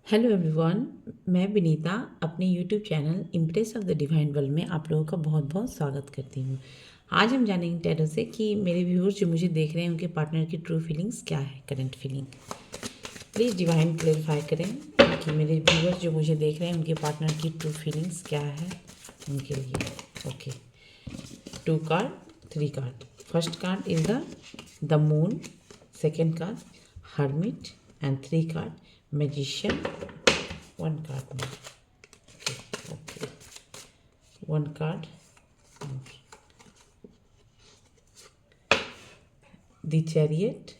Hello everyone. मैं विनीता अपने YouTube channel impress of the divine world में आप लोगों का बहुत बहुत स्वागत करती हूँ। आज हम जानेंगे टैरो से कि मेरे व्यूअर्स जो मुझे देख रहे हैं उनके पार्टनर की ट्रू फीलिंग्स क्या है, current feeling. Please divine clarify करें कि मेरे व्यूअर्स जो मुझे देख रहे हैं उनके पार्टनर की ट्रू फीलिंग्स क्या है उनके लिए। Okay, 2 card, 3 card. First card is the moon, second card hermit and 3 card magician. 1 card more. Okay. 1 card more. The chariot.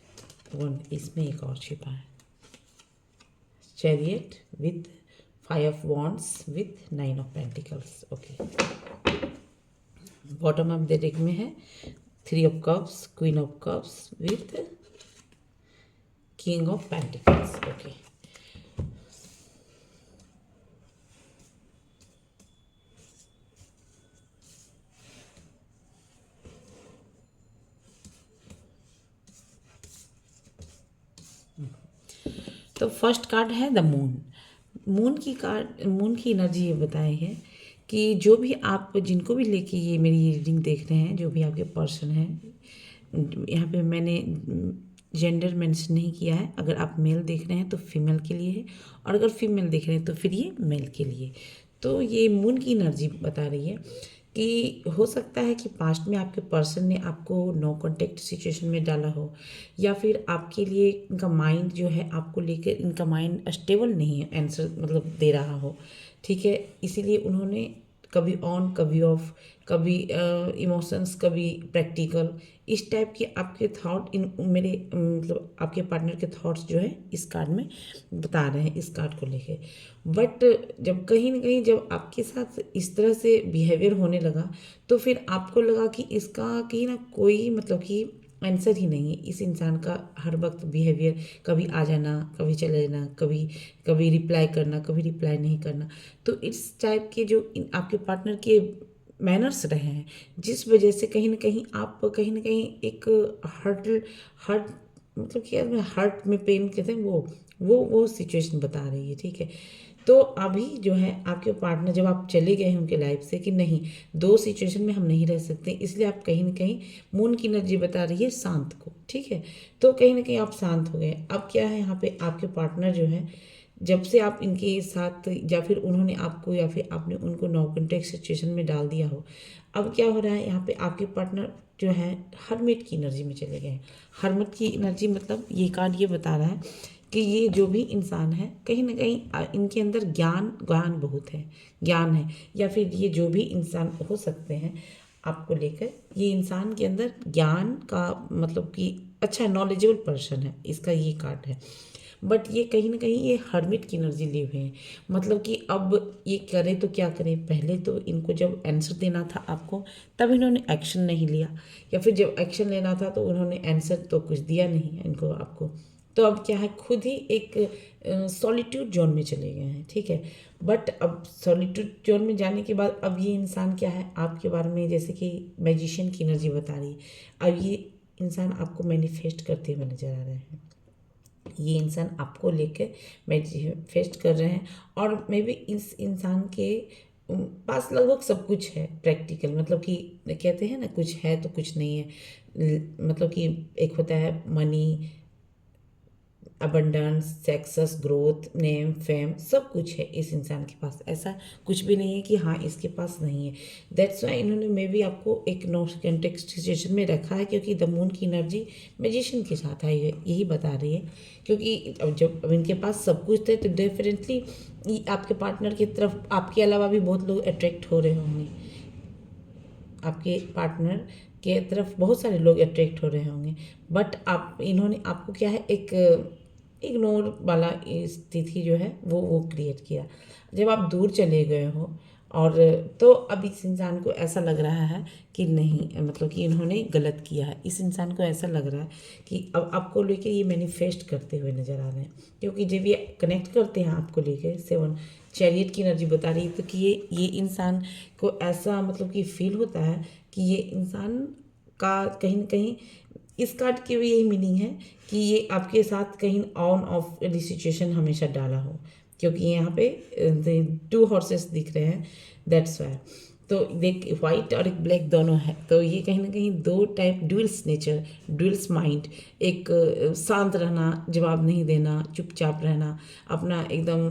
1 इसमें एक और छिपा है। Chariot with 5 of wands with 9 of pentacles. Okay. Bottom of the deck में है 3 of cups, queen of cups with king of pentacles. Okay. तो first card है the moon. Moon की एनर्जी ये बताई है कि जो भी आप जिनको भी लेके ये मेरी रीडिंग देख रहे हैं, जो भी आपके पर्सन हैं, यहाँ पे मैंने जेंडर मेंशन नहीं किया है। अगर आप मेल देख रहे हैं तो फीमेल के लिए है, और अगर फीमेल देख रहे हैं तो फिर ये मेल के लिए। तो ये मून की एनर्जी बता रही है कि हो सकता है कि पास्ट में आपके पर्सन ने आपको नो कॉन्टेक्ट सिचुएशन में डाला हो, या फिर आपके लिए इनका माइंड जो है आपको लेकर, इनका माइंड स्टेबल नहीं है, आंसर मतलब दे रहा हो। ठीक है, इसीलिए उन्होंने कभी ऑन कभी ऑफ, कभी इमोशंस कभी प्रैक्टिकल, इस टाइप के आपके थॉट इन मेरे मतलब आपके पार्टनर के थॉट्स जो है इस कार्ड में बता रहे हैं, इस कार्ड को लेके। बट जब कहीं ना कहीं जब आपके साथ इस तरह से बिहेवियर होने लगा तो फिर आपको लगा कि इसका कहीं ना कोई मतलब कि आंसर ही नहीं है। इस इंसान का हर वक्त बिहेवियर, कभी आ जाना, कभी चले जाना, कभी कभी रिप्लाई करना, कभी रिप्लाई नहीं करना। तो इस टाइप के जो आपके पार्टनर के मैनर्स रहे हैं, जिस वजह से कहीं ना कहीं एक हर्ट हर्ट मतलब कि हर्ट में पेन कहते हैं, वो सिचुएशन बता रही है। ठीक है, तो अभी जो है आपके पार्टनर जब आप चले गए हैं उनके लाइफ से कि नहीं, 2 सिचुएशन में हम नहीं रह सकते, इसलिए आप कहीं ना कहीं मून की एनर्जी बता रही है शांत को। ठीक है, तो कहीं ना कहीं आप शांत हो गए। अब क्या है, यहाँ पे आपके पार्टनर जो है, जब से आप इनके साथ या फिर उन्होंने आपको या फिर आपने उनको नो कॉन्टेक्ट सिचुएशन में डाल दिया हो, अब क्या हो रहा है, यहाँ पे आपके पार्टनर जो है हरमिट की एनर्जी में चले गए हैं। हरमिट की एनर्जी मतलब ये कार्ड ये बता रहा है कि ये जो भी इंसान है कहीं ना कहीं इनके अंदर ज्ञान ज्ञान बहुत है, ज्ञान है, या फिर ये जो भी इंसान हो सकते हैं आपको लेकर, ये इंसान के अंदर ज्ञान का मतलब कि अच्छा नॉलेजेबल पर्सन है, इसका ये कार्ड है। बट ये कहीं ना कहीं ये हर्मिट की एनर्जी लिए हुए हैं, मतलब कि अब ये करे तो क्या करें। पहले तो इनको जब आंसर देना था आपको तब इन्होंने एक्शन नहीं लिया, या फिर जब एक्शन लेना था तो उन्होंने आंसर तो कुछ दिया नहीं इनको आपको। तो अब क्या है, खुद ही एक सॉलिट्यूड जोन में चले गए हैं। ठीक है, बट अब सॉलिट्यूड जोन में जाने के बाद अब ये इंसान क्या है आपके बारे में, जैसे कि मैजिशियन की एनर्जी बता रही है, अब ये इंसान आपको मैनिफेस्ट करते हुए नजर आ रहे हैं। ये इंसान आपको लेकर मैनिफेस्ट कर रहे हैं, और मे बी इस इंसान के पास लगभग सब कुछ है प्रैक्टिकल, मतलब कि कहते हैं ना कुछ है तो कुछ नहीं है। मतलब कि एक होता है money, abundance, success, growth, name, fame, सब कुछ है इस इंसान के पास। ऐसा कुछ भी नहीं है कि हाँ इसके पास नहीं है। दैट्स वाई इन्होंने मे बी आपको एक नो कॉन्टेक्स्ट सिचुएशन में रखा है, क्योंकि द मून की एनर्जी मैजिशियन के साथ आई है, यही बता रही है। क्योंकि अब इनके पास सब कुछ थे तो डेफिनेटली आपके पार्टनर की तरफ आपके अलावा भी बहुत लोग अट्रैक्ट हो रहे होंगे। आपके पार्टनर के तरफ बहुत सारे लोग अट्रैक्ट हो रहे होंगे, बट आप इन्होंने आपको क्या है एक इग्नोर वाला स्थिति जो है वो क्रिएट किया जब आप दूर चले गए हो। और तो अब इस इंसान को ऐसा लग रहा है कि नहीं, मतलब कि इन्होंने गलत किया है। इस इंसान को ऐसा लग रहा है कि अब आपको लेके ये मैनिफेस्ट करते हुए नज़र आ रहे हैं, क्योंकि जब ये कनेक्ट करते हैं आपको लेके 7 चैरियट की एनर्जी बता रही है, तो कि ये इंसान को ऐसा मतलब कि फील होता है कि ये इंसान का कहीं ना कहीं, इस कार्ड की भी यही मीनिंग है कि ये आपके साथ कहीं ऑन ऑफ सिचुएशन हमेशा डाला हो। क्योंकि यहाँ पे 2 हॉर्सेस दिख रहे हैं, दैट्स वाई। तो देख वाइट और एक ब्लैक दोनों है, तो ये कहीं ना कहीं दो type, duels nature, duels mind. एक शांत रहना, जवाब नहीं देना, चुपचाप रहना, अपना एकदम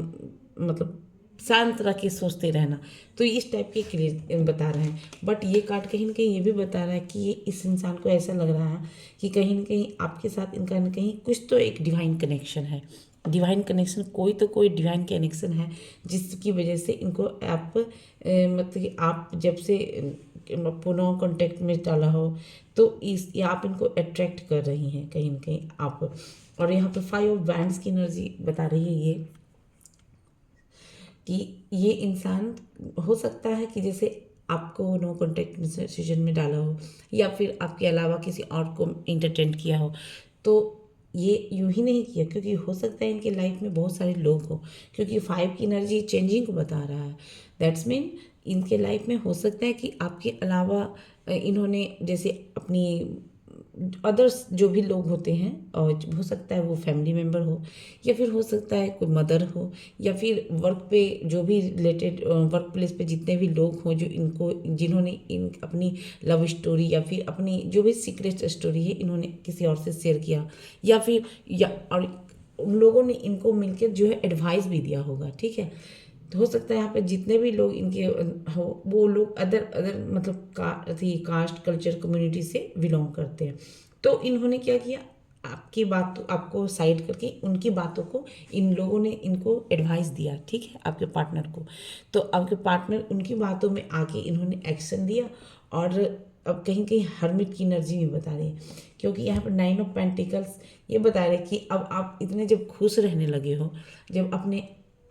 मतलब शांत रह के सोचते रहना, तो इस टाइप के क्लियर बता रहे हैं। बट ये कार्ड कहीं ना कहीं ये भी बता रहा है कि ये इस इंसान को ऐसा लग रहा है कि कहीं ना कहीं आपके साथ इनका ना कहीं कुछ तो एक डिवाइन कनेक्शन है, डिवाइन कनेक्शन, कोई तो कोई डिवाइन कनेक्शन है, जिसकी वजह से इनको आप मतलब कि आप जब से पुनः कांटेक्ट में डाला हो तो इस या आप इनको अट्रैक्ट कर रही हैं कहीं ना कहीं आप। और यहाँ पे 5 ऑफ वैंड्स की एनर्जी बता रही है ये कि ये इंसान हो सकता है कि जैसे आपको नो कॉन्टैक्ट सिचुएशन में डाला हो या फिर आपके अलावा किसी और को इंटरटेन किया हो, तो ये यूं ही नहीं किया, क्योंकि हो सकता है इनके लाइफ में बहुत सारे लोग हो, क्योंकि 5 की एनर्जी चेंजिंग को बता रहा है। दैट्स मीन इनके लाइफ में हो सकता है कि आपके अलावा इन्होंने जैसे अपनी अदर्स जो भी लोग होते हैं, और हो सकता है वो फैमिली मेम्बर हो, या फिर हो सकता है कोई मदर हो, या फिर वर्क पे जो भी रिलेटेड वर्क प्लेस पे जितने भी लोग हों जो इनको, जिन्होंने इन अपनी लव स्टोरी या फिर अपनी जो भी सीक्रेट स्टोरी है इन्होंने किसी और से शेयर किया, या फिर या और उन लोगों ने इनको मिलकर जो है एडवाइस भी दिया होगा, ठीक है। तो हो सकता है यहाँ पे जितने भी लोग इनके हो वो लोग अदर अदर मतलब कास्ट कल्चर कम्युनिटी से बिलोंग करते हैं। तो इन्होंने क्या किया, आपकी बात आपको साइड करके उनकी बातों को इन लोगों ने इनको एडवाइस दिया, ठीक है, आपके पार्टनर को। तो आपके पार्टनर उनकी बातों में आके इन्होंने एक्शन दिया, और अब कहीं कहीं हर्मिट की एनर्जी भी बता रही है, क्योंकि यहाँ पर 9 ऑफ पेंटिकल्स ये बता रहे कि अब आप इतने जब खुश रहने लगे हो, जब अपने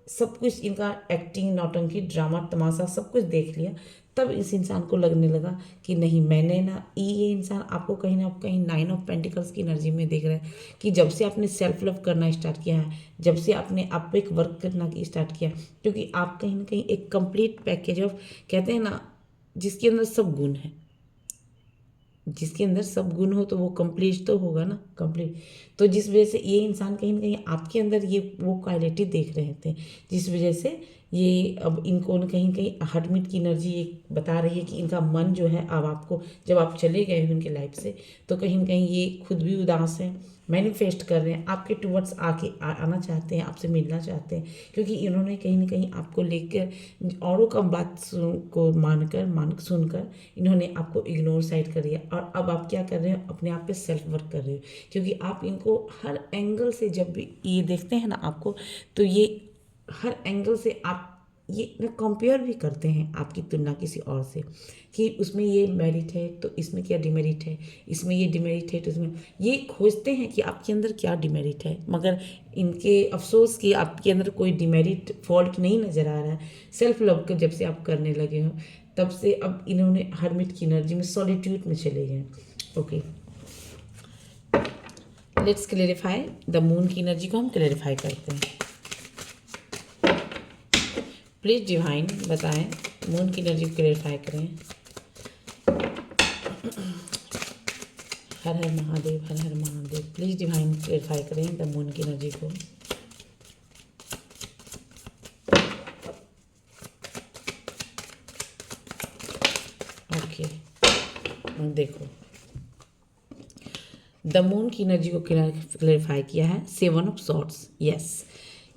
सब कुछ इनका एक्टिंग, नौटंकी, ड्रामा, तमाशा सब कुछ देख लिया, तब इस इंसान को लगने लगा कि नहीं मैंने ना, ये इंसान आपको कहीं ना कहीं 9 ऑफ पेंटिकल्स की एनर्जी में देख रहा है कि जब से आपने सेल्फ लव करना स्टार्ट किया है, जब से आपने आप पे एक वर्क करना स्टार्ट किया, क्योंकि आप कहीं ना कहीं एक कंप्लीट पैकेज ऑफ, कहते हैं ना, जिसके अंदर सब गुण है, जिसके अंदर सब गुण हो तो वो कंप्लीट तो होगा ना, कंप्लीट। तो जिस वजह से ये इंसान कहीं ना कहीं आपके अंदर ये वो क्वालिटी देख रहे थे, जिस वजह से ये अब इनको न कहीं कहीं हर्मिट की एनर्जी एक बता रही है कि इनका मन जो है अब आपको, जब आप चले गए हो इनके लाइफ से, तो कहीं ना कहीं ये खुद भी उदास है, मैनिफेस्ट कर रहे हैं आपके टुवर्ड्स आके आना चाहते हैं, आपसे मिलना चाहते हैं, क्योंकि इन्होंने कहीं ना कहीं आपको लेकर औरों का बात को मान सुनकर इन्होंने आपको इग्नोर साइड कर दिया, और अब आप क्या कर रहे हो, अपने आप पे सेल्फ वर्क कर रहे हो, क्योंकि आप इनको हर एंगल से जब भी ये देखते हैं ना आपको, तो ये हर एंगल से आप ये ना कंपेयर भी करते हैं आपकी तुलना किसी और से, कि उसमें ये मेरिट है तो इसमें क्या डिमेरिट है, इसमें ये डिमेरिट है तो इसमें, ये खोजते हैं कि आपके अंदर क्या डिमेरिट है, मगर इनके अफसोस कि आपके अंदर कोई डिमेरिट फॉल्ट नहीं नज़र आ रहा है। सेल्फ लव को जब से आप करने लगे हो तब से अब इन्होंने हर्मिट की एनर्जी में, सॉलिट्यूड में चले गए। Okay, let's clarify the moon की एनर्जी को हम क्लेरिफाई करते हैं। प्लीज़ डिवाइन बताएं, मून की एनर्जी को क्लेरिफाई करें। हर हर महादेव, हर हर महादेव। प्लीज़ डिवाइन क्लेरिफाई करें द मून की एनर्जी को। ओके, देखो द मून की एनर्जी को क्लेरिफाई किया है 7 ऑफ सॉर्ड्स। यस,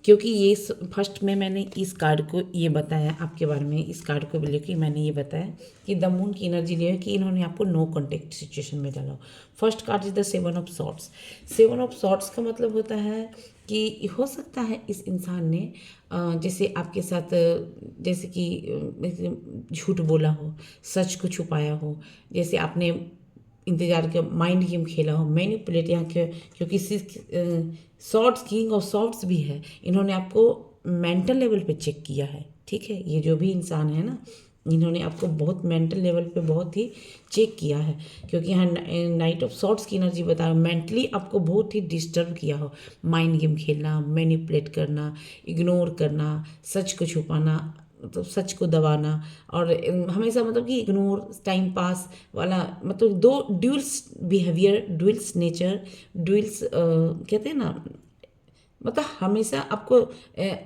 क्योंकि ये फर्स्ट में मैंने इस कार्ड को ये बताया आपके बारे में, इस कार्ड को लेकर मैंने ये बताया कि द मून की एनर्जी लिया है कि इन्होंने आपको नो कॉन्टेक्ट सिचुएशन में डाला। First card is the 7 of swords. 7 of swords का मतलब होता है कि हो सकता है इस इंसान ने जैसे आपके साथ जैसे कि झूठ बोला हो, सच को छुपाया हो, जैसे आपने इंतजार किया, माइंड गेम खेला हो, मैनिपुलेट यहाँ के, क्योंकि शॉर्ट्स किंग और शॉर्ट्स भी है, इन्होंने आपको मेंटल लेवल पे चेक किया है, ठीक है। ये जो भी इंसान है ना, इन्होंने आपको बहुत मेंटल लेवल पे बहुत ही चेक किया है, क्योंकि यहाँ नाइट ऑफ शॉर्ट्स की एनर्जी बता रहा, मेंटली आपको बहुत ही डिस्टर्ब किया हो, माइंड गेम खेलना, मैनिपुलेट करना, इग्नोर करना, सच को छुपाना, मतलब सच को दबाना, और हमेशा मतलब कि इग्नोर, टाइम पास वाला, मतलब दो duels behaviour, duels nature, duels कहते हैं ना, मतलब हमेशा आपको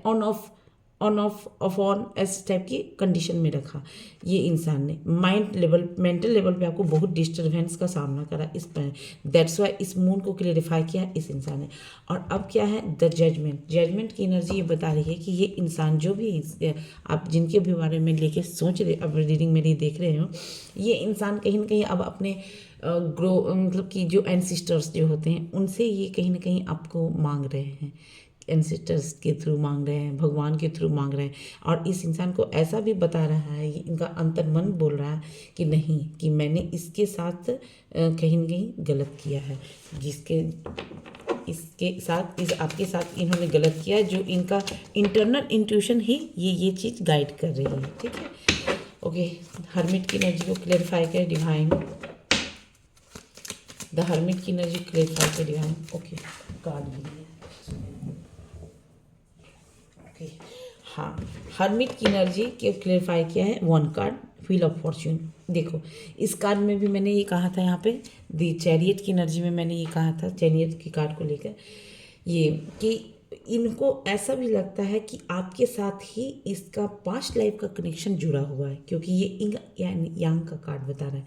ऑन ऑफ ऑन ऐसे टाइप की कंडीशन में रखा ये इंसान ने। मेंटल लेवल पे आपको बहुत डिस्टर्बेंस का सामना करा इस पर। दैट्स वाई इस मून को क्लेरिफाई किया इस इंसान ने। और अब क्या है, द जजमेंट की एनर्जी ये बता रही है कि ये इंसान जो भी आप जिनके भी बारे में लेके सोच रहे, अब रीडिंग मेरी देख रहे हो, ये इंसान कहीं ना कहीं अब अपने ग्रो मतलब कि जो एंसिस्टर्स जो होते हैं उनसे ये कहीं ना कहीं आपको मांग रहे हैं, एंसिस्टर्स के थ्रू मांग रहे हैं, भगवान के थ्रू मांग रहे हैं। और इस इंसान को ऐसा भी बता रहा है, ये इनका अंतर्मन बोल रहा है कि नहीं, कि मैंने इसके साथ कहीं ना कहीं गलत किया है, जिसके इसके साथ इस आपके साथ इन्होंने गलत किया है, जो इनका इंटरनल इंट्यूशन ही ये चीज़ गाइड कर रही है। ठीक है, ओके। हर्मिट की एनर्जी को क्लेरिफाई करें डिवाइन। द हर्मिट की एनर्जी क्लेरिफाई करें डिवाइन। ओके, कार्ड भी है। ओके, हाँ, हर्मिट की एनर्जी के क्लेरिफाई किया है one card, wheel of Fortune. देखो, इस कार्ड में भी मैंने ये कहा था, यहाँ पे दी चैरियट की एनर्जी में मैंने ये कहा था, चैरियट की कार्ड को लेकर ये कि इनको ऐसा भी लगता है कि आपके साथ ही इसका पास्ट लाइफ का कनेक्शन जुड़ा हुआ है, क्योंकि ये इंग यानी यांग का कार्ड बता रहा है।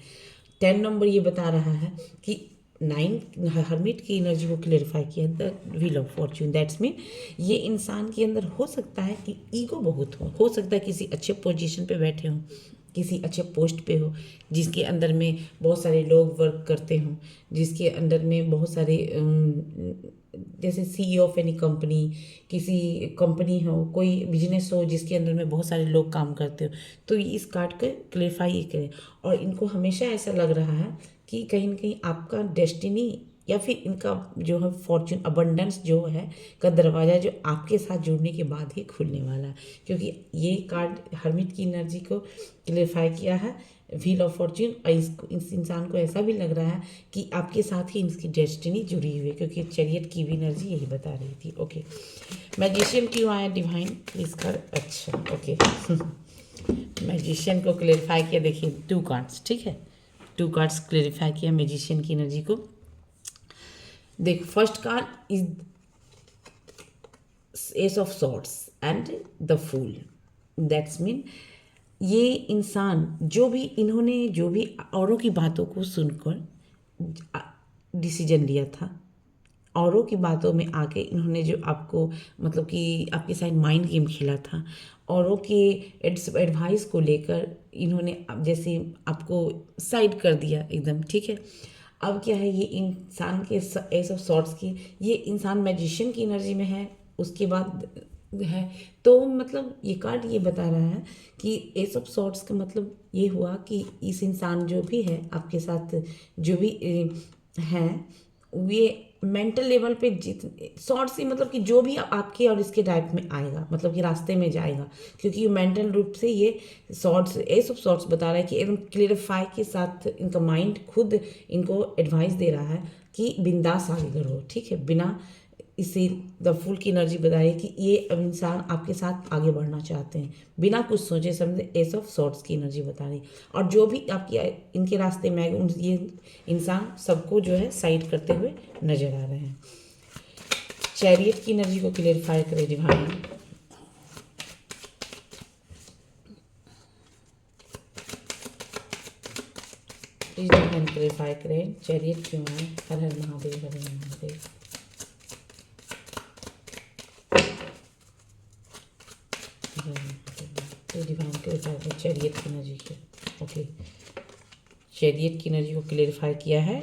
10 नंबर ये बता रहा है कि 9 हर्मिट की एनर्जी को क्लेरिफाई किया, the wheel of Fortune. That's mean ये इंसान के अंदर हो सकता है कि ईगो बहुत हो सकता है किसी अच्छे पोजीशन पे बैठे हों, किसी अच्छे पोस्ट पे हो, जिसके अंदर में बहुत सारे लोग वर्क करते हों, जिसके अंदर में बहुत सारे जैसे CEO ऑफ एनी कंपनी, किसी कंपनी हो, कोई बिजनेस हो जिसके अंदर में बहुत सारे लोग काम करते हो, तो इस कार्ड को क्लेरिफाई करें। और इनको हमेशा ऐसा लग रहा है कि कहीं ना कहीं आपका डेस्टिनी या फिर इनका जो है फॉर्चून अबंडेंस जो है का दरवाज़ा जो आपके साथ जुड़ने के बाद ही खुलने वाला है, क्योंकि ये कार्ड हर्मिट की एनर्जी को क्लेरिफाई किया है, व्हील ऑफ फॉर्च्यून। और इस इंसान को ऐसा भी लग रहा है कि आपके साथ ही इनकी डेस्टिनी जुड़ी हुई है, क्योंकि चैरियट की भी एनर्जी यही बता रही थी। ओके, मैजिशियन क्यों आया डिवाइन प्लीज कर। अच्छा, ओके। मैजिशियन को क्लेरिफाई किया, देखिए 2 कार्ड्स, ठीक है, 2 कार्ड्स क्लेरिफाई किया मैजिशियन की एनर्जी को। देखो, first card is ace of swords and the fool. That's mean ये इंसान जो भी औरों की बातों को सुनकर डिसीजन लिया था, औरों की बातों में आके इन्होंने जो आपको मतलब कि आपके साथ माइंड गेम खेला था, औरों के एडवाइस को लेकर इन्होंने जैसे आपको साइड कर दिया एकदम, ठीक है। अब क्या है, ये इंसान के एस ऑफ सॉर्ट्स की, ये इंसान मैजिशियन की एनर्जी में है, उसके बाद है, तो मतलब ये कार्ड ये बता रहा है कि एस ऑफ सॉर्ट्स का मतलब ये हुआ कि इस इंसान जो भी है आपके साथ, जो भी है, ये मेंटल लेवल पे जितने सॉर्ट से मतलब कि जो भी आपके और इसके लाइफ में आएगा, मतलब कि रास्ते में जाएगा, क्योंकि ये मेंटल रूप से ये सॉर्ट्स एस ऑफ सॉर्ट्स बता रहा है कि एकदम क्लियरिफाई के साथ इनका माइंड खुद इनको एडवाइस दे रहा है कि बिंदास आगे बढ़ो, ठीक है। बिना इसी द फूल की एनर्जी बता रही है कि ये इंसान आपके साथ आगे बढ़ना चाहते हैं, बिना कुछ सोचे समझे, एस ऑफ सॉर्ट्स की एनर्जी बता रही। और जो भी आपकी इनके रास्ते में आएगा, ये इंसान सबको जो है साइड करते हुए नजर आ रहे हैं। चैरियट की एनर्जी को क्लियरिफाई करें डिवाइन। प्लीज डिवाइन क्लियरिफाई करें, चैरियट क्यों है। हर हर महादेव, हर हर महादेव। डिवाइन क्लियरिफाई करें चैरियट की एनर्जी को। ओके, चैरियट की एनर्जी को क्लियरिफाई किया है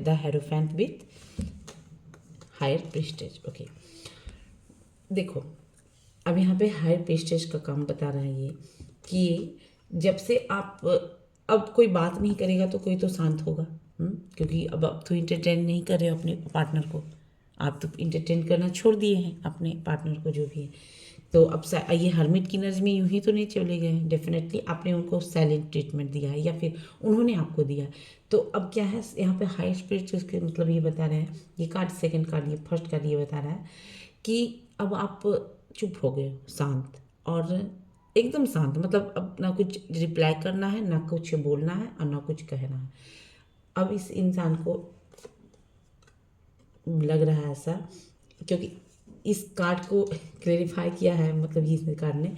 the hierophant with higher priestess. Okay, देखो, अब यहाँ पे हायर प्रीस्टेज का काम बता रहा है ये कि जब से आप अब कोई बात नहीं करेगा तो कोई तो शांत होगा, क्योंकि अब आप तो इंटरटेन नहीं कर रहे हो अपने पार्टनर को, आप तो इंटरटेन करना छोड़ दिए हैं अपने पार्टनर को जो भी है। तो अब ये हर्मिट की नज़र में यूं ही तो नहीं चले गए हैं, डेफिनेटली आपने उनको साइलेंट ट्रीटमेंट दिया है या फिर उन्होंने आपको दिया। तो अब क्या है, यहाँ पे हाई स्पिरिट उसके मतलब ये बता रहे हैं, ये कार्ड सेकंड कार्ड, ये फर्स्ट कार्ड ये बता रहा है कि अब आप चुप हो गए हो, शांत और एकदम शांत, मतलब अब ना कुछ रिप्लाई करना है, ना कुछ बोलना है और ना कुछ कहना है। अब इस इंसान को लग रहा है ऐसा, क्योंकि इस कार्ड को क्लेरिफाई किया है, मतलब ये इस कार्ड ने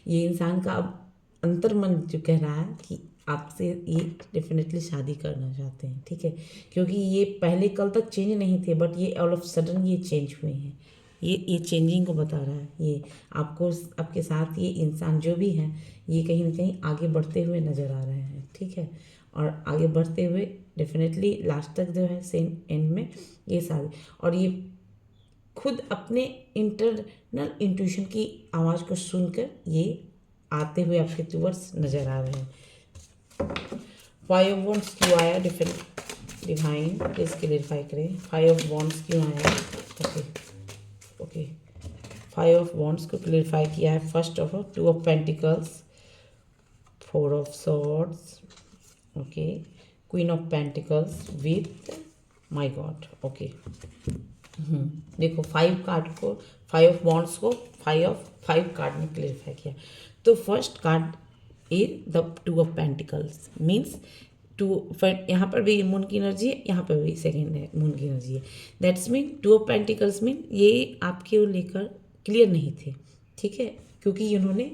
ये इंसान का अब अंतर्मन जो कह रहा है कि आपसे ये डेफिनेटली शादी करना चाहते हैं, ठीक है। क्योंकि ये पहले कल तक चेंज नहीं थे, बट ये ऑल ऑफ सडन ये चेंज हुए हैं। ये चेंजिंग को बता रहा है। ये आपको, आपके साथ ये इंसान जो भी है, ये कहीं ना कहीं आगे बढ़ते हुए नज़र आ रहे हैं, ठीक है। और आगे बढ़ते हुए डेफिनेटली लास्ट तक जो है सेम एंड में ये सारे, और ये खुद अपने इंटरनल इंट्यूशन की आवाज़ को सुनकर ये आते हुए आपके टूवर्ड्स नज़र आ रहे हैं। फाइव ऑफ वॉन्ड्स क्यों आया डिवाइन, प्लीज क्लियरिफाई करें। फाइव ऑफ वॉन्ड्स क्यों आया? Okay okay, five of wands को क्लियरिफाई किया है। First of two of pentacles, four of swords, okay, queen of pentacles with my god, okay. देखो five card को, फाइव ऑफ वॉन्ड्स को five card में clarify किया। तो first card is the two of pentacles, means two, यहाँ पर भी moon की एनर्जी है, यहाँ पर भी सेकेंड है मून की एनर्जी है। That's mean to of pentacles mean ये आपके लेकर क्लियर नहीं थे, ठीक है। क्योंकि इन्होंने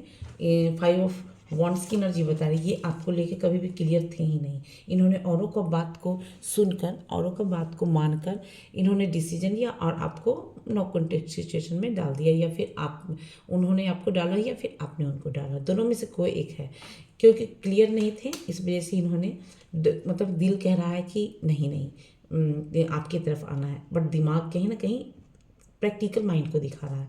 फाइव ऑफ वॉन्ड्स की एनर्जी बता रही है, ये आपको लेके कभी भी क्लियर थे ही नहीं। इन्होंने औरों को बात को सुनकर, औरों को बात को मानकर इन्होंने डिसीजन लिया और आपको नो कॉन्टेक्ट सिचुएशन में डाल दिया, या फिर आप, उन्होंने आपको डाला या फिर आपने उनको डाला, दोनों में से कोई एक है। क्योंकि क्लियर नहीं थे, इस वजह से इन्होंने मतलब दिल कह रहा है कि नहीं नहीं आपकी तरफ आना है, बट दिमाग कहीं ना कहीं प्रैक्टिकल माइंड को दिखा रहा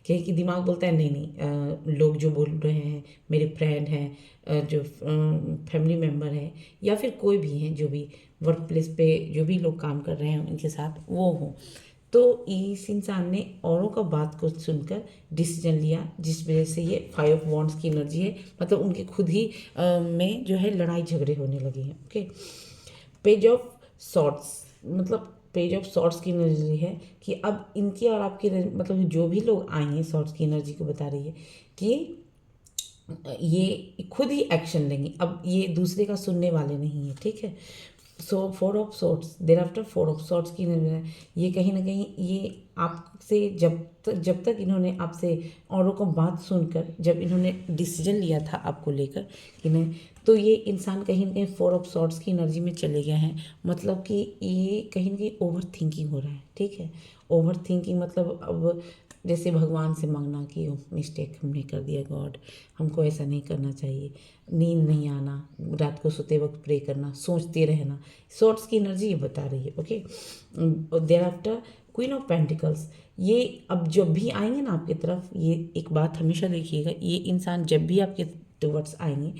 है कि दिमाग बोलता है नहीं नहीं, लोग जो बोल रहे हैं, मेरे फ्रेंड हैं, जो फैमिली मेम्बर हैं, या फिर कोई भी हैं जो भी वर्क प्लेस पे जो भी लोग काम कर रहे हैं उनके साथ वो हों। तो इस इंसान ने औरों का बात को सुनकर डिसीजन लिया, जिस वजह से ये फाइव ऑफ वॉन्ड्स की एनर्जी है, मतलब उनके खुद ही में जो है लड़ाई झगड़े होने लगे हैं, ओके। पेज ऑफ सॉर्ड्स, मतलब पेज ऑफ सॉर्ड्स की एनर्जी है कि अब इनकी और आपकी, मतलब जो भी लोग आए हैं, सॉर्ड्स की एनर्जी को बता रही है कि ये खुद ही एक्शन लेंगे, अब ये दूसरे का सुनने वाले नहीं है, ठीक है। So four of swords, there after four of swords की ये कहीं ना कहीं ये आपसे जब तक इन्होंने आपसे औरों को बात सुनकर जब इन्होंने डिसीजन लिया था आपको लेकर कि नहीं, तो ये इंसान कहीं ना कहीं फोर ऑफ सॉर्ड्स की एनर्जी में चले गए हैं। मतलब कि ये कहीं ना कहीं ओवर थिंकिंग हो रहा है, ठीक है। ओवर थिंकिंग मतलब अब जैसे भगवान से मांगना कि मिस्टेक हमने कर दिया, गॉड हमको ऐसा नहीं करना चाहिए, नींद नहीं आना, रात को सोते वक्त प्रे करना, सोचते रहना, सॉर्ट्स की एनर्जी ये बता रही है, okay. Thereafter queen of pentacles, ये अब जब भी आएंगे ना आपकी तरफ, ये एक बात हमेशा देखिएगा, ये इंसान जब भी आपके टुवर्ड्स आएंगे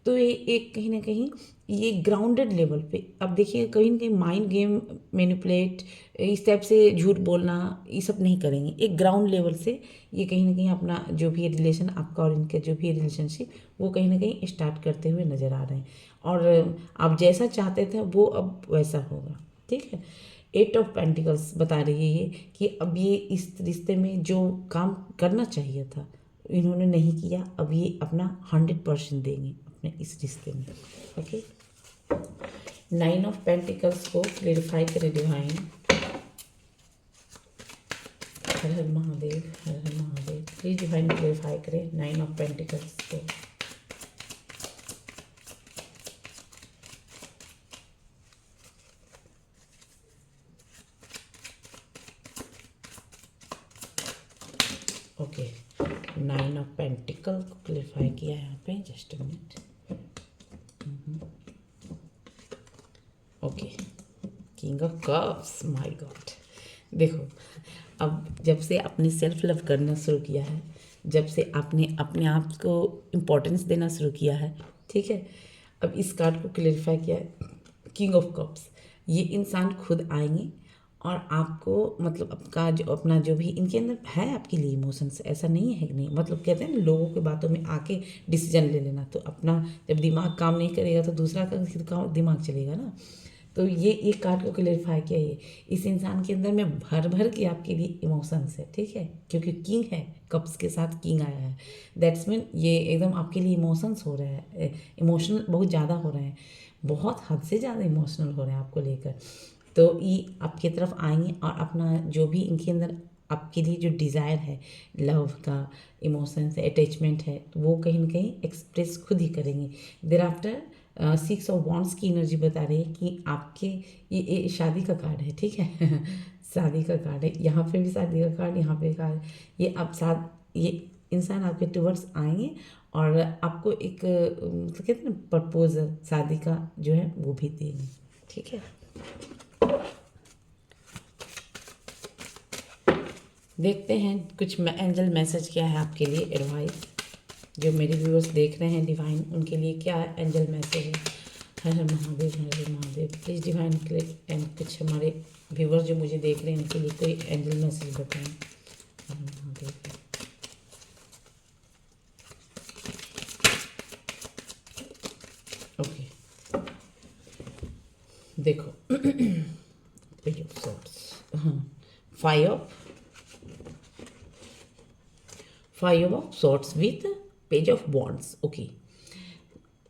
तो ये एक कहीं ना कहीं ये ग्राउंडेड लेवल पे, अब देखिए कहीं ना कहीं माइंड गेम मैनिपुलेट, इस टाइप से झूठ बोलना, ये सब नहीं करेंगे। एक ग्राउंड लेवल से ये कहीं ना कहीं अपना जो भी रिलेशन आपका और इनके जो भी रिलेशनशिप, वो कहीं ना कहीं स्टार्ट करते हुए नज़र आ रहे हैं, और आप जैसा चाहते थे वो अब वैसा होगा, ठीक है। एट ऑफ पेंटिकल्स बता रही है ये कि अब ये इस रिश्ते में जो काम करना चाहिए था इन्होंने नहीं किया, अब ये अपना 100% देंगे अपने इस रिश्ते में, ओके। नाइन ऑफ पेंटिकल्स को क्लेरिफाई करें डिवाइन। हर हर महादेव, हर हर महादेव, प्लीज डिवाइन क्लेरिफाई करें नाइन ऑफ पेंटिकल्स को। ओके, नाइन ऑफ पेंटिकल को क्लेरिफाई किया यहाँ पे, just a minute. Okay, king of cups, my God. देखो अब जब से आपने सेल्फ लव करना शुरू किया है, जब से आपने अपने आप को इम्पोर्टेंस देना शुरू किया है, ठीक है, अब इस कार्ड को क्लेरिफाई किया है, किंग ऑफ कप्स, ये इंसान खुद आएंगे और आपको मतलब आपका जो अपना जो भी इनके अंदर है आपके लिए इमोशंस, ऐसा नहीं है कि नहीं, मतलब कहते हैं ना लोगों की बातों में आके डिसीजन ले लेना, तो अपना जब दिमाग काम नहीं करेगा तो दूसरा का दिमाग चलेगा ना। तो ये कार्ड को क्लेरिफाई किया, ये इस इंसान के अंदर में भर भर के आपके लिए इमोशंस है, ठीक है, क्योंकि किंग है, कप्स के साथ किंग आया है, दैट्स मीन ये एकदम आपके लिए इमोशंस हो रहा है, इमोशनल बहुत ज़्यादा हो रहे हैं, बहुत हद से ज़्यादा इमोशनल हो रहे हैं आपको लेकर। तो ये आपकी तरफ आएंगे और अपना जो भी इनके अंदर आपके लिए जो डिज़ायर है, लव का, इमोशंस है, अटैचमेंट है, तो वो कहीं ना कहीं एक्सप्रेस खुद ही करेंगे। देर आफ्टर 6 ऑफ वॉन्ड्स की एनर्जी बता रही है कि आपके ये शादी का कार्ड है, ठीक है। शादी का कार्ड है, यहाँ पे भी शादी का कार्ड, यहाँ पे कार्ड, ये आप साथ ये इंसान आपके टुवर्ड्स आएंगे और आपको एक मतलब कहते हैं ना प्रपोजल शादी का जो है वो भी देंगे, ठीक है। देखते हैं कुछ एंजल मैसेज क्या है आपके लिए, एडवाइस जो मेरे व्यूअर्स देख रहे हैं डिवाइन, उनके लिए क्या एंजल मैसेज है। हर हर महादेव, हर हर महादेव। प्लीज़ डिवाइन एंड कुछ हमारे व्यूअर्स जो मुझे देख रहे हैं उनके लिए कोई एंजल मैसेज बताएं। हर हर महादेव। ओके, देखो page of swords, five of swords with page of wands. Okay,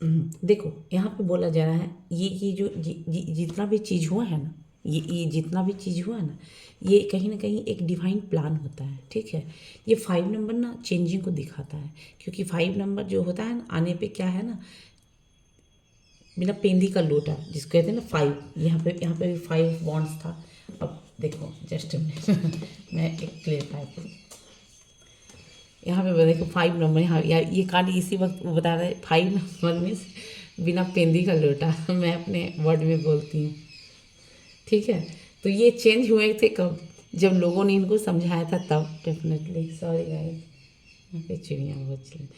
देखो यहाँ पे बोला जा रहा है ये जो जितना भी चीज़ हुआ है ना, ये जितना भी चीज़ हुआ है ना, ये कहीं ना कहीं एक डिवाइन प्लान होता है, ठीक है। ये 5 नंबर ना चेंजिंग को दिखाता है, क्योंकि 5 नंबर जो होता है ना, आने पे क्या है ना, बिना पेंदी का लोटा जिसको कहते हैं ना 5, यहाँ पे भी 5 वॉन्ड्स था। अब देखो जस्ट मैं एक क्लियरफाई करूँ, यहाँ पे देखो 5 नंबर, यहाँ ये कार्ड इसी वक्त वो बता रहे 5 नंबर में बिना पेंदी का लोटा मैं अपने वर्ड में बोलती हूँ, ठीक है। तो ये चेंज हुए थे कब, जब लोगों ने इनको समझाया था तब। डेफिनेटली सॉरी गाइस, यहाँ पे चिड़ियाँ बहुत चली।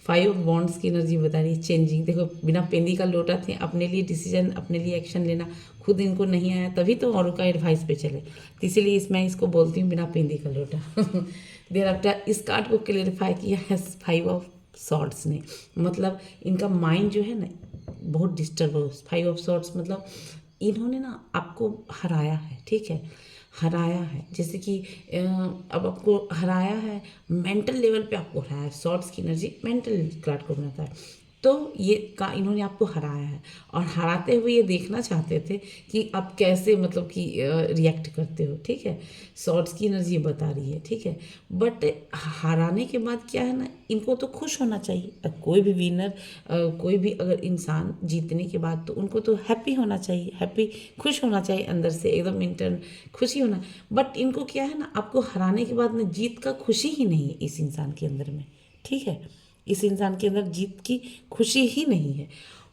5 ऑफ वॉन्ड्स की एनर्जी बता रही है चेंजिंग। देखो बिना पेंदी का लोटा थे, अपने लिए डिसीजन, अपने लिए एक्शन लेना खुद इनको नहीं आया, तभी तो औरों का एडवाइस पे चले। तो इसीलिए मैं इसको बोलती हूँ बिना पेंदी का लोटा। देर आफ्टर इस कार्ड को क्लेरिफाई किया है 5 ऑफ सॉर्ड्स ने, मतलब इनका माइंड जो है ना बहुत डिस्टर्ब हो। 5 ऑफ सॉर्ड्स मतलब इन्होंने ना आपको हराया है, ठीक है, हराया है। जैसे कि अब आपको हराया है, मेंटल लेवल पे आपको हराया है। सॉर्ड्स की एनर्जी मेंटल कार्ड को बनाता है, तो ये का इन्होंने आपको हराया है, और हराते हुए ये देखना चाहते थे कि आप कैसे मतलब कि रिएक्ट करते हो, ठीक है। सॉर्ड्स की एनर्जी बता रही है, ठीक है। बट हराने के बाद क्या है ना, इनको तो खुश होना चाहिए। कोई भी विनर, कोई भी अगर इंसान जीतने के बाद तो उनको तो हैप्पी होना चाहिए, हैप्पी खुश होना चाहिए अंदर से, एकदम इंटर्न खुशी होना। बट इनको क्या है ना, आपको हराने के बाद ना जीत का खुशी ही नहीं है इस इंसान के अंदर में, ठीक है। इस इंसान के अंदर जीत की खुशी ही नहीं है।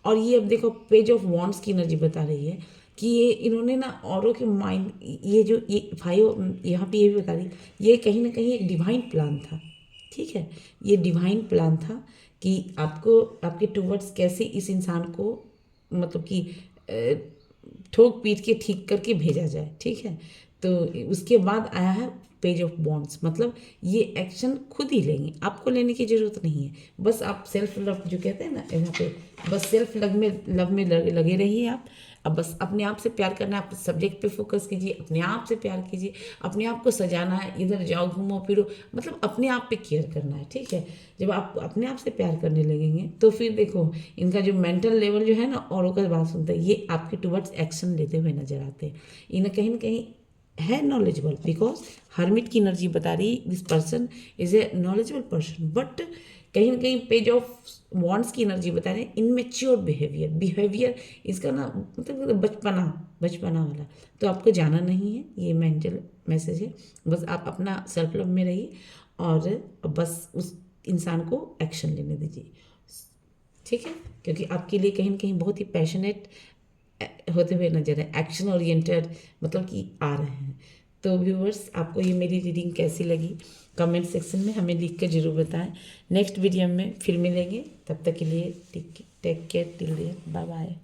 और ये अब देखो पेज ऑफ वॉन्ड्स की एनर्जी बता रही है कि ये इन्होंने ना औरों के माइंड, ये जो ये 5 यहाँ पे ये भी बता रही, ये कहीं ना कहीं एक डिवाइन प्लान था, ठीक है। ये डिवाइन प्लान था कि आपको आपके टूवर्ड्स कैसे इस इंसान को मतलब कि ठोक पीट के ठीक करके भेजा जाए, ठीक है। तो उसके बाद आया है पेज ऑफ बॉन्ड्स, मतलब ये एक्शन खुद ही लेंगे, आपको लेने की ज़रूरत नहीं है। बस आप सेल्फ लव जो कहते हैं ना यहाँ पे, बस सेल्फ लव में लगे रहिए आप। अब बस अपने आप से प्यार करना है, आप सब्जेक्ट पे फोकस कीजिए, अपने आप से प्यार कीजिए, अपने आप को सजाना है, इधर जाओ घूमो फिरो, मतलब अपने आप पे केयर करना है, ठीक है। जब आप अपने आप से प्यार करने लगेंगे तो फिर देखो इनका जो मेंटल लेवल जो है ना औरों का बात सुनता है, ये आपके टुवर्ड्स एक्शन लेते हुए नजर आते हैं। इन्हें कहीं है नॉलेजेबल, बिकॉज हर्मिट की एनर्जी बता रही this person is a knowledgeable person, but कहीं ना कहीं पेज ऑफ वॉन्ड्स की एनर्जी बता रहे हैं इनमेच्योर बिहेवियर इसका ना, मतलब बचपना वाला। तो आपको जाना नहीं है, ये मेंटल मैसेज है। बस आप अपना सेल्फ लव में रहिए और बस उस इंसान को एक्शन लेने दीजिए, ठीक है। क्योंकि आपके लिए कहीं ना कहीं बहुत ही पैशनेट होते हुए नजर है, एक्शन ओरिएंटेड मतलब कि आ रहे हैं। तो व्यूअर्स, आपको ये मेरी रीडिंग कैसी लगी कमेंट सेक्शन में हमें लिख कर जरूर बताएं। नेक्स्ट वीडियो में फिर मिलेंगे, तब तक के लिए take care, till there, bye bye.